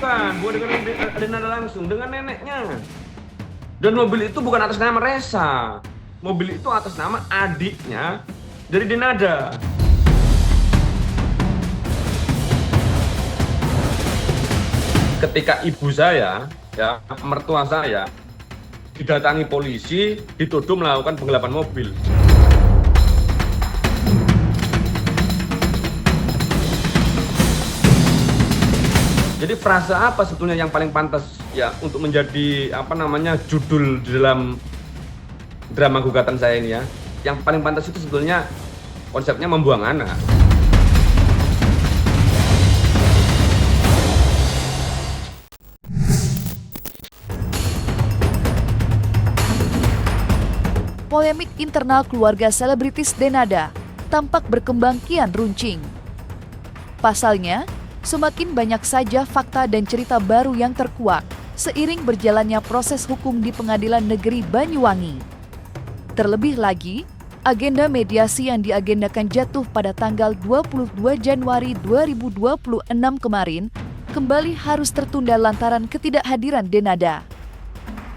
Bukan dengan Denada langsung, dengan neneknya. Dan mobil itu bukan atas nama Resa. Mobil itu atas nama adiknya dari Denada. Ketika ibu saya, ya, mertua saya, didatangi polisi, dituduh melakukan penggelapan mobil. Jadi frase apa sebetulnya yang paling pantas ya untuk menjadi judul di dalam drama gugatan saya ini ya? Yang paling pantas itu sebetulnya konsepnya membuang anak. Polemik internal keluarga selebritis Denada tampak berkembang kian runcing. Pasalnya, semakin banyak saja fakta dan cerita baru yang terkuak seiring berjalannya proses hukum di Pengadilan Negeri Banyuwangi. Terlebih lagi, agenda mediasi yang diagendakan jatuh pada tanggal 22 Januari 2026 kemarin kembali harus tertunda lantaran ketidakhadiran Denada.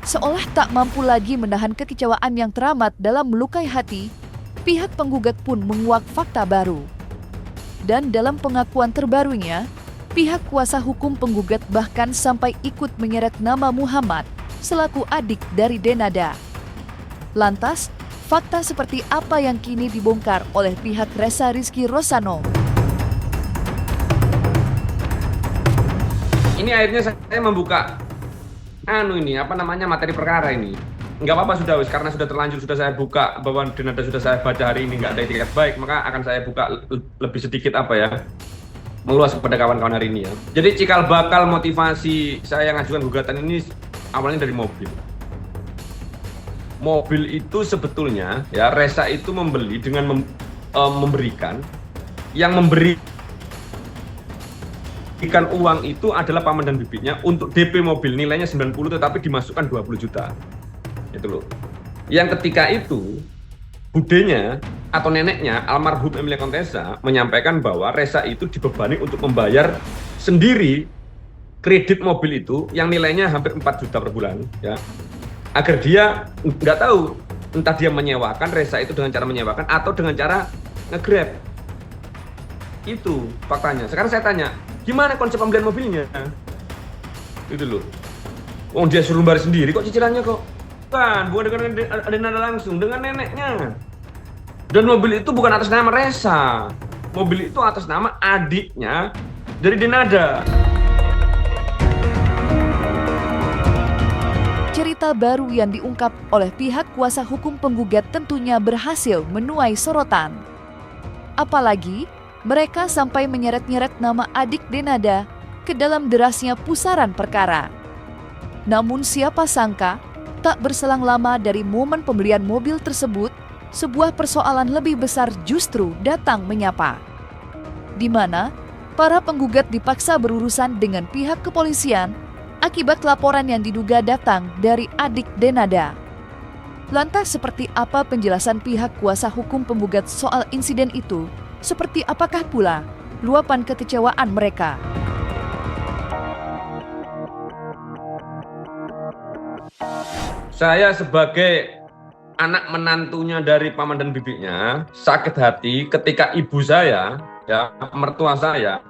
Seolah tak mampu lagi menahan kekecewaan yang teramat dalam melukai hati, pihak penggugat pun menguak fakta baru. Dan dalam pengakuan terbarunya, pihak kuasa hukum penggugat bahkan sampai ikut menyeret nama Muhammad selaku adik dari Denada. Lantas, fakta seperti apa yang kini dibongkar oleh pihak Resa Rizky Rosano? Ini akhirnya saya membuka materi perkara ini. Nggak apa-apa sudah karena sudah terlanjur, sudah saya buka bahwa Denada sudah saya baca hari ini nggak ada etikat baik, maka akan saya buka lebih sedikit meluas kepada kawan-kawan hari ini ya. Jadi cikal bakal motivasi saya ngajukan gugatan ini awalnya dari mobil. Mobil itu sebetulnya ya Resa itu membeli dengan memberikan, yang memberikan uang itu adalah paman dan bibinya untuk DP mobil nilainya 90 tetapi dimasukkan 20 juta. Itu loh. Yang ketika itu budenya atau neneknya almarhum Emilia Contessa menyampaikan bahwa Resa itu dibebani untuk membayar sendiri kredit mobil itu yang nilainya hampir 4 juta per bulan ya. Agar dia nggak tahu entah dia menyewakan Resa itu dengan cara menyewakan atau dengan cara nge-grab. Itu faktanya. Sekarang saya tanya, gimana konsep pembelian mobilnya? Itu loh. Dia suruh bayar sendiri kok cicilannya kok. Bukan dengan Denada langsung, dengan neneknya. Dan mobil itu bukan atas nama Resa. Mobil itu atas nama adiknya dari Denada. Cerita baru yang diungkap oleh pihak kuasa hukum penggugat tentunya berhasil menuai sorotan. Apalagi, mereka sampai menyeret-nyeret nama adik Denada ke dalam derasnya pusaran perkara. Namun siapa sangka, tak berselang lama dari momen pembelian mobil tersebut, sebuah persoalan lebih besar justru datang menyapa. Di mana para penggugat dipaksa berurusan dengan pihak kepolisian akibat laporan yang diduga datang dari adik Denada. Lantas seperti apa penjelasan pihak kuasa hukum penggugat soal insiden itu? Seperti apakah pula luapan kekecewaan mereka? Saya sebagai anak menantunya dari paman dan bibinya sakit hati ketika ibu saya, ya mertua saya,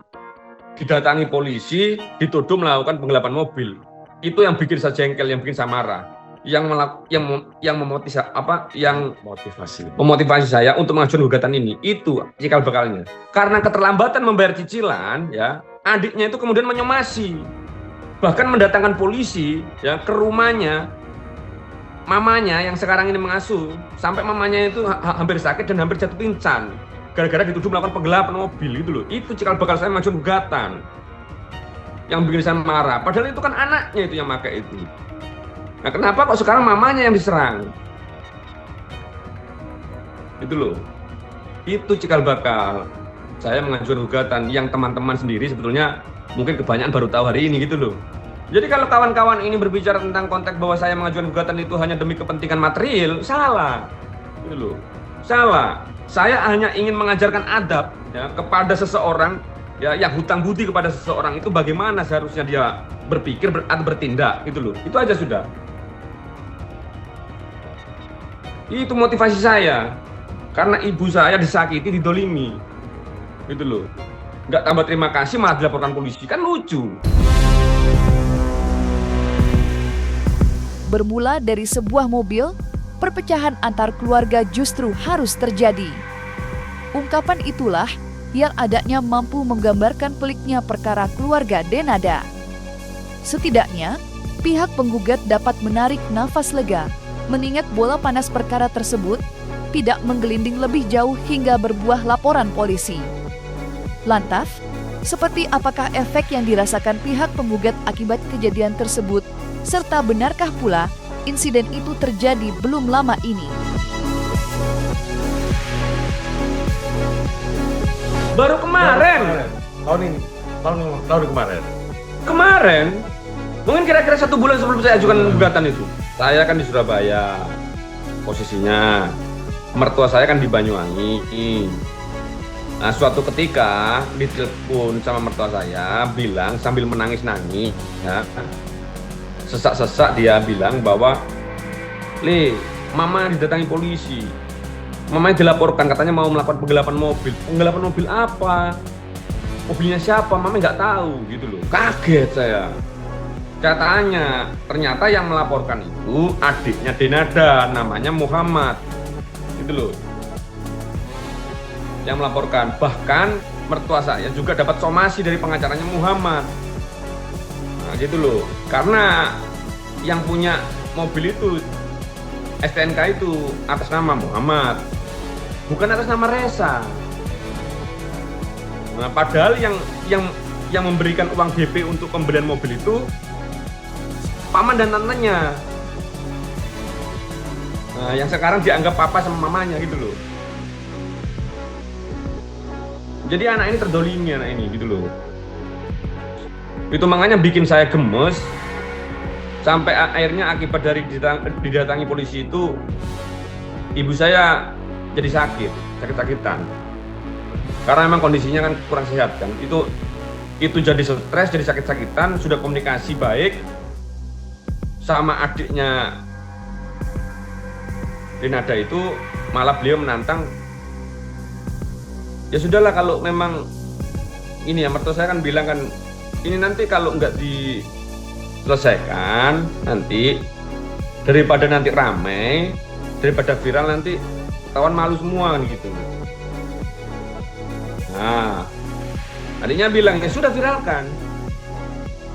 didatangi polisi, dituduh melakukan penggelapan mobil. Itu yang bikin saya jengkel, yang bikin saya marah. Yang memotivasi saya untuk mengajukan gugatan ini itu cikal bakalnya. Karena keterlambatan membayar cicilan, ya adiknya itu kemudian menyomasi, bahkan mendatangkan polisi ya ke rumahnya mamanya yang sekarang ini mengasuh, sampai mamanya itu hampir sakit dan hampir jatuh pingsan gara-gara dituduh melakukan penggelapan mobil gitu loh. Itu cikal bakal saya mengajukan gugatan yang bikin saya marah. Padahal itu kan anaknya itu yang pakai itu. Nah, kenapa kok sekarang mamanya yang diserang? Itu loh. Itu cikal bakal saya mengajukan gugatan yang teman-teman sendiri sebetulnya mungkin kebanyakan baru tahu hari ini gitu loh. Jadi kalau kawan-kawan ini berbicara tentang konteks bahwa saya mengajukan gugatan itu hanya demi kepentingan material, salah. Gitu loh. Salah. Saya hanya ingin mengajarkan adab ya, kepada seseorang ya yang hutang budi kepada seseorang itu bagaimana seharusnya dia berpikir atau bertindak gitu loh. Itu aja sudah. Itu motivasi saya. Karena ibu saya disakiti, didolimi. Gitu loh. Nggak tambah terima kasih malah dilaporkan polisi. Kan lucu. Bermula dari sebuah mobil, perpecahan antar keluarga justru harus terjadi. Ungkapan itulah yang adanya mampu menggambarkan peliknya perkara keluarga Denada. Setidaknya, pihak penggugat dapat menarik nafas lega, mengingat bola panas perkara tersebut tidak menggelinding lebih jauh hingga berbuah laporan polisi. Lantas, seperti apakah efek yang dirasakan pihak penggugat akibat kejadian tersebut, serta benarkah pula insiden itu terjadi belum lama ini? Baru kemarin. Tahun kemarin. Kemarin, mungkin kira-kira 1 bulan sebelum saya ajukan gugatan itu. Saya kan di Surabaya, posisinya. Mertua saya kan di Banyuwangi. Nah, suatu ketika ditelepon sama mertua saya, bilang sambil menangis-nangis, ya, sesak-sesak dia bilang bahwa, "Le, mama didatangi polisi. Mamanya dilaporkan katanya mau melakukan penggelapan mobil." Penggelapan mobil apa? Mobilnya siapa? Mama nggak tahu gitu loh. Kaget saya. Katanya ternyata yang melaporkan itu adiknya Denada, namanya Muhammad. Gitu loh. Yang melaporkan. Bahkan mertua saya juga dapat somasi dari pengacaranya Muhammad. Nah, gitu loh. Karena yang punya mobil itu STNK itu atas nama Muhammad, bukan atas nama Resa. Nah, padahal yang memberikan uang DP untuk pembelian mobil itu paman dan tantenya. Nah, yang sekarang dianggap papa sama mamanya gitu loh. Jadi anak ini terdolimi, anak ini gitu loh. Itu makanya bikin saya gemes. Sampai akhirnya akibat dari didatangi polisi itu, ibu saya jadi sakit-sakitan. Karena memang kondisinya kan kurang sehat kan. Itu jadi stres, jadi sakit-sakitan, sudah komunikasi baik sama adiknya Denada itu, malah beliau menantang, ya sudahlah kalau memang ini ya, mertua saya kan bilang kan, ini nanti kalau nggak diselesaikan nanti daripada nanti ramai, daripada viral nanti ketahuan malu semua kan gitu. Nah, adiknya bilang, ya sudah viralkan.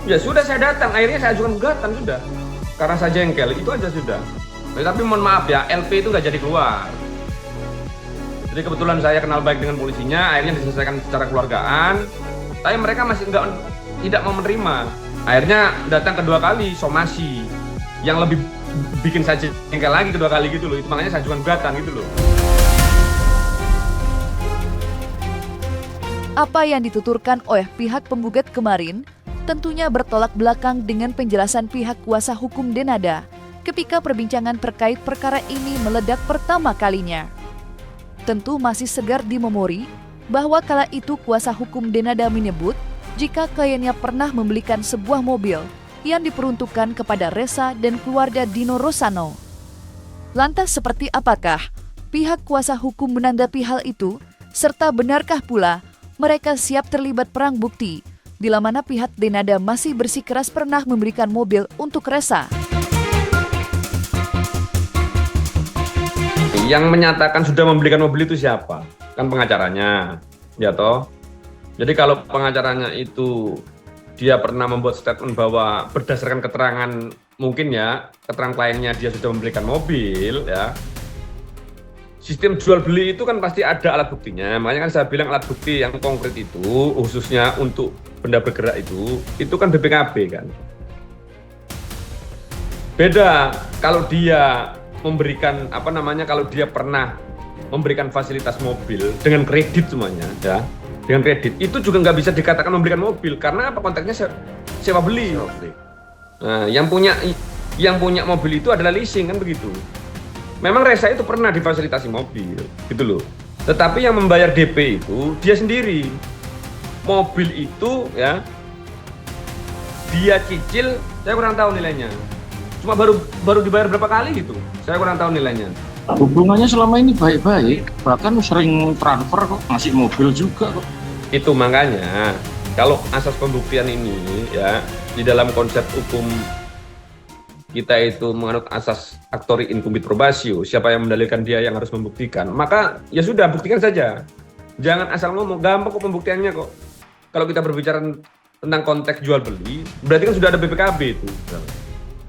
Ya sudah, saya datang, akhirnya saya ajukan gugatan sudah. Karena saya jengkel, itu aja sudah. Tapi mohon maaf ya, LP itu nggak jadi keluar. Jadi kebetulan saya kenal baik dengan polisinya, akhirnya diselesaikan secara keluargaan. Tapi mereka masih tidak mau menerima. Akhirnya datang kedua kali somasi, yang lebih bikin saya jengkel lagi kedua kali gitu loh. Itu makanya saya ajukan gugatan gitu loh. Apa yang dituturkan oleh pihak penggugat kemarin tentunya bertolak belakang dengan penjelasan pihak kuasa hukum Denada ketika perbincangan terkait perkara ini meledak pertama kalinya. Tentu masih segar di memori bahwa kala itu kuasa hukum Denada menyebut jika kliennya pernah membelikan sebuah mobil yang diperuntukkan kepada Resa dan keluarga Dino Rosano. Lantas seperti apakah pihak kuasa hukum menanggapi hal itu, serta benarkah pula mereka siap terlibat perang bukti bila mana pihak Denada masih bersikeras pernah memberikan mobil untuk Resa? Yang menyatakan sudah membelikan mobil itu siapa? Kan pengacaranya, ya toh. Jadi kalau pengacaranya itu dia pernah membuat statement bahwa berdasarkan keterangan, mungkin ya, keterangan kliennya dia sudah membelikan mobil, ya. Sistem jual beli itu kan pasti ada alat buktinya. Makanya kan saya bilang alat bukti yang konkret itu, khususnya untuk benda bergerak itu kan BPKB kan. Beda kalau dia memberikan kalau dia pernah memberikan fasilitas mobil dengan kredit semuanya, ya, dengan kredit itu juga nggak bisa dikatakan memberikan mobil karena apa, konteksnya sewa beli. Nah, yang punya mobil itu adalah leasing kan begitu. Memang Resa itu pernah difasilitasi mobil, gitu loh. Tetapi yang membayar DP itu dia sendiri. mobil itu ya dia cicil, saya kurang tahu nilainya. Cuma baru dibayar berapa kali gitu, saya kurang tahu nilainya. Hubungannya selama ini baik-baik, bahkan sering transfer kok, ngasih mobil juga kok. Itu makanya kalau asas pembuktian ini ya di dalam konsep hukum kita itu menganut asas actori incumbit probatio, siapa yang mendalilkan dia yang harus membuktikan, maka ya sudah buktikan saja. Jangan asal ngomong, gampang kok pembuktiannya kok. Kalau kita berbicara tentang konteks jual beli, berarti kan sudah ada BPKB itu.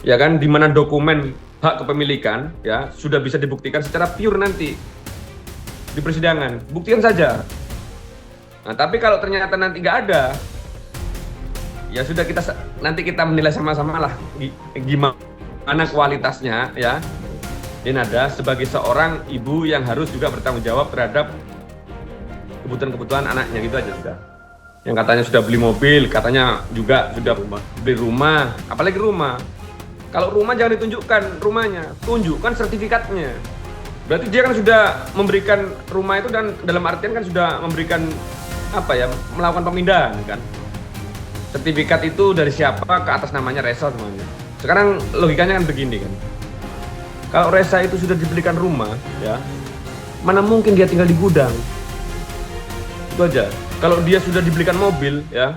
Ya kan, di mana dokumen hak kepemilikan ya sudah bisa dibuktikan secara pure nanti di persidangan, buktikan saja. Nah, tapi kalau ternyata nanti nggak ada, ya sudah nanti kita menilai sama-sama lah gimana kualitasnya ya. Denada sebagai seorang ibu yang harus juga bertanggung jawab terhadap kebutuhan-kebutuhan anaknya, gitu aja sudah. Yang katanya sudah beli mobil, katanya juga sudah beli rumah, apalagi rumah. Kalau rumah jangan ditunjukkan rumahnya, tunjukkan sertifikatnya. Berarti dia kan sudah memberikan rumah itu, dan dalam artian kan sudah memberikan apa ya, melakukan pemindahan kan. Sertifikat itu dari siapa ke atas namanya Resa semuanya. Sekarang logikanya kan begini kan. Kalau Resa itu sudah dibelikan rumah ya, mana mungkin dia tinggal di gudang. Itu aja. Kalau dia sudah dibelikan mobil ya,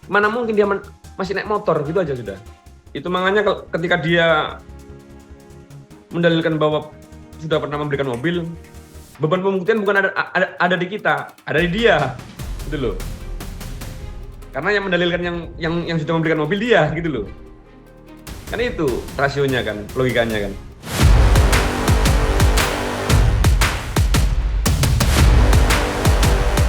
mana mungkin dia masih naik motor, gitu aja sudah. Itu makanya ketika dia mendalilkan bahwa sudah pernah membelikan mobil, beban pembuktian bukan ada di kita, ada di dia, gitu loh. Karena yang mendalilkan yang sudah membelikan mobil dia, gitu loh. Kan itu rasionya kan, logikanya kan.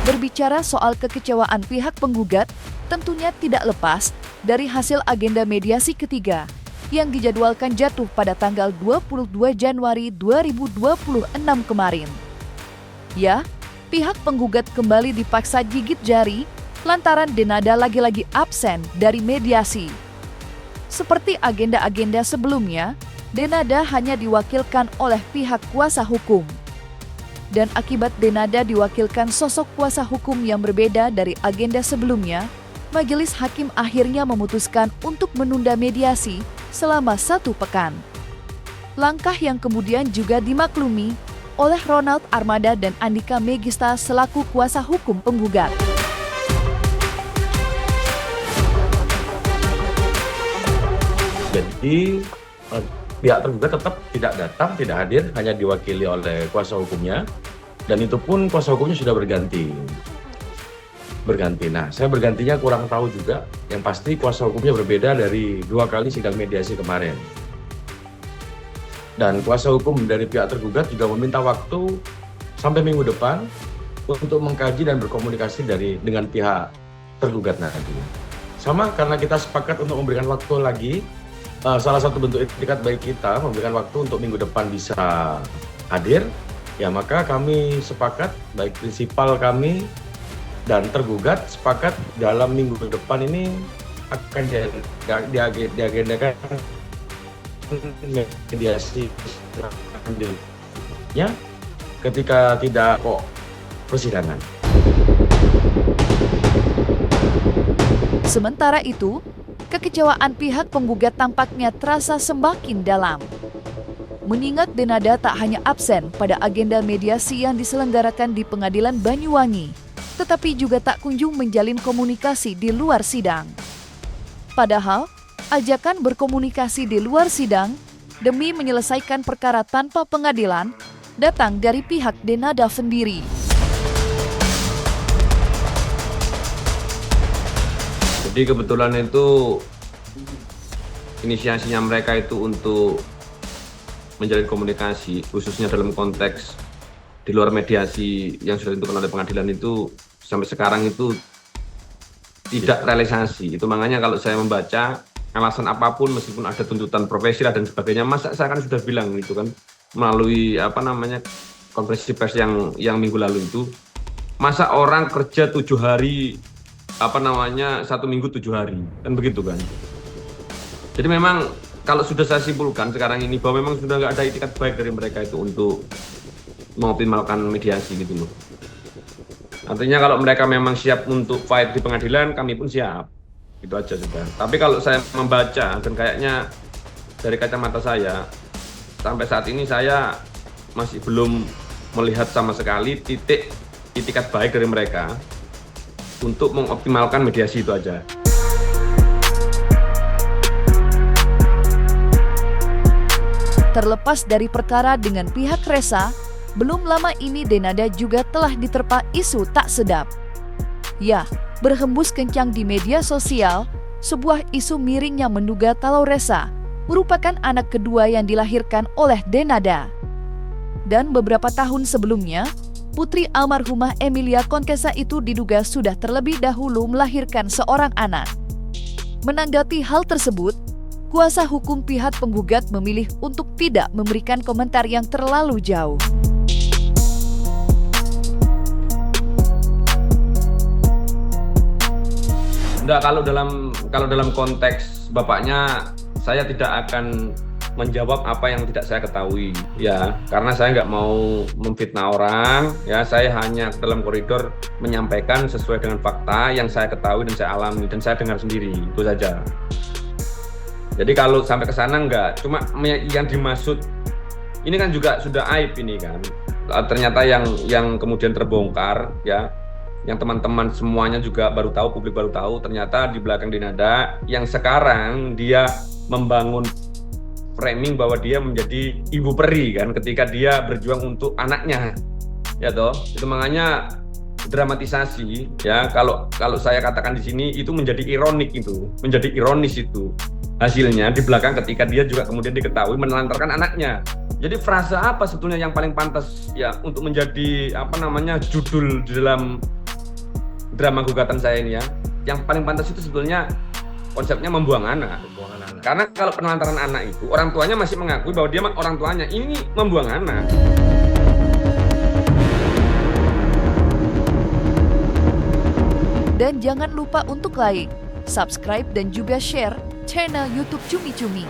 Berbicara soal kekecewaan pihak penggugat, tentunya tidak lepas dari hasil agenda mediasi ketiga yang dijadwalkan jatuh pada tanggal 22 Januari 2026 kemarin. Ya, pihak penggugat kembali dipaksa gigit jari lantaran Denada lagi-lagi absen dari mediasi. Seperti agenda-agenda sebelumnya, Denada hanya diwakilkan oleh pihak kuasa hukum. Dan akibat Denada diwakilkan sosok kuasa hukum yang berbeda dari agenda sebelumnya, Majelis Hakim akhirnya memutuskan untuk menunda mediasi selama 1 pekan. Langkah yang kemudian juga dimaklumi oleh Ronald Armada dan Andika Megista selaku kuasa hukum penggugat. Jadi pihak tergugat tetap tidak datang, tidak hadir, hanya diwakili oleh kuasa hukumnya, dan itu pun kuasa hukumnya sudah berganti. Nah, saya bergantinya kurang tahu juga. Yang pasti kuasa hukumnya berbeda dari 2 kali sidang mediasi kemarin. Dan kuasa hukum dari pihak tergugat juga meminta waktu sampai minggu depan untuk mengkaji dan berkomunikasi dengan pihak tergugat nanti. Sama, karena kita sepakat untuk memberikan waktu lagi. Salah satu bentuk itikat baik kita memberikan waktu untuk minggu depan bisa hadir. Ya, maka kami sepakat, baik prinsipal kami dan tergugat sepakat dalam minggu depan ini akan diagendakan mediasi selanjutnya ketika tidak kok persidangan. Sementara itu, kekecewaan pihak penggugat tampaknya terasa semakin dalam. Mengingat Denada tak hanya absen pada agenda mediasi yang diselenggarakan di Pengadilan Banyuwangi, tetapi juga tak kunjung menjalin komunikasi di luar sidang. Padahal, ajakan berkomunikasi di luar sidang demi menyelesaikan perkara tanpa pengadilan datang dari pihak Denada sendiri. Jadi kebetulan itu inisiasinya mereka itu untuk menjalin komunikasi, khususnya dalam konteks di luar mediasi yang sudah ditentukan oleh pengadilan itu sampai sekarang itu tidak realisasi. Itu makanya kalau saya membaca alasan apapun, meskipun ada tuntutan profesi dan sebagainya, masa saya kan sudah bilang itu kan melalui konferensi pers yang minggu lalu itu, masa orang kerja 7 hari 1 minggu 7 hari kan begitu kan. Jadi memang kalau sudah saya simpulkan sekarang ini bahwa memang sudah nggak ada itikat baik dari mereka itu untuk mengoptimalkan mediasi gitu loh. Artinya kalau mereka memang siap untuk fight di pengadilan, kami pun siap. Itu aja sudah. Tapi kalau saya membaca dan kayaknya dari kacamata saya, sampai saat ini saya masih belum melihat sama sekali itikat baik dari mereka untuk mengoptimalkan mediasi itu aja. Terlepas dari perkara dengan pihak Resa, belum lama ini Denada juga telah diterpa isu tak sedap. Ya, berhembus kencang di media sosial, sebuah isu miring yang menduga kalau Resa merupakan anak kedua yang dilahirkan oleh Denada. Dan beberapa tahun sebelumnya, putri almarhumah Emilia Kontesa itu diduga sudah terlebih dahulu melahirkan seorang anak. Menanggapi hal tersebut, kuasa hukum pihak penggugat memilih untuk tidak memberikan komentar yang terlalu jauh. Enggak, kalau dalam konteks bapaknya, saya tidak akan menjawab apa yang tidak saya ketahui, ya, karena saya nggak mau memfitnah orang, ya, saya hanya dalam koridor menyampaikan sesuai dengan fakta yang saya ketahui dan saya alami dan saya dengar sendiri, itu saja. Jadi kalau sampai ke sana enggak, cuma yang dimaksud ini kan juga sudah aib ini kan, ternyata yang kemudian terbongkar, ya. Yang teman-teman semuanya juga baru tahu, publik baru tahu, ternyata di belakang Denada yang sekarang dia membangun framing bahwa dia menjadi ibu peri kan ketika dia berjuang untuk anaknya, ya toh, itu makanya dramatisasi, ya. Kalau saya katakan di sini itu menjadi ironik, itu menjadi ironis itu hasilnya di belakang ketika dia juga kemudian diketahui menelantarkan anaknya. Jadi frasa apa sebetulnya yang paling pantas ya untuk menjadi judul di dalam drama gugatan saya ini ya? Yang paling pantas itu sebetulnya konsepnya membuang anak. Karena kalau penelantaran anak itu orang tuanya masih mengakui bahwa dia orang tuanya, ini membuang anak. Dan jangan lupa untuk like, subscribe dan juga share channel YouTube Cumi Cumi.